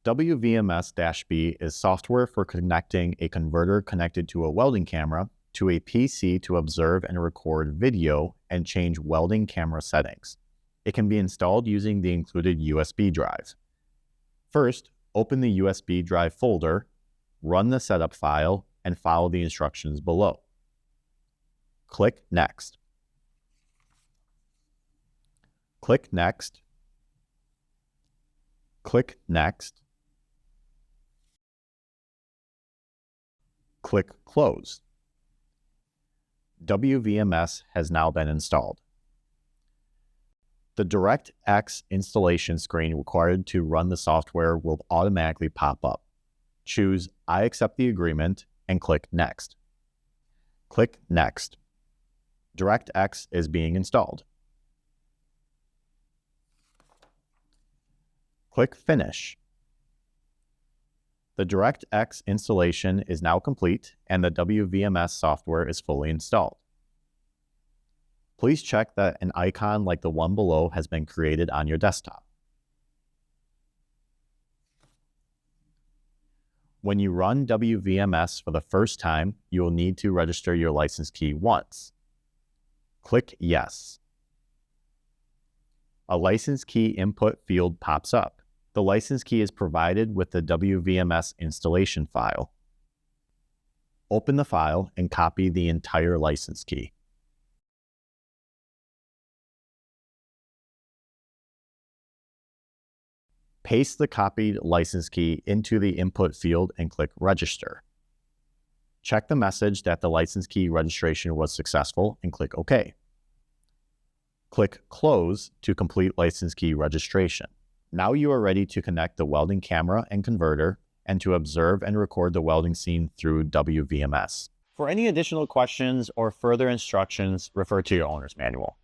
WVMS-B is software for connecting a converter connected to a welding camera to a PC to observe and record video and change welding camera settings. It can be installed using the included USB drive. First, open the USB drive folder, run the setup file, and follow the instructions below. Click Next. Click Next. Click Next. Click Close. WVMS has now been installed. The DirectX installation screen required to run the software will automatically pop up. Choose I accept the agreement and click Next. Click Next. DirectX is being installed. Click Finish. The DirectX installation is now complete and the WVMS software is fully installed. Please check that an icon like the one below has been created on your desktop. When you run WVMS for the first time, you will need to register your license key once. Click Yes. A license key input field pops up. The license key is provided with the WVMS installation file. Open the file and copy the entire license key. Paste the copied license key into the input field and click Register. Check the message that the license key registration was successful and click OK. Click Close to complete license key registration. Now you are ready to connect the welding camera and converter and to observe and record the welding scene through WVMS. For any additional questions or further instructions, refer to your owner's manual.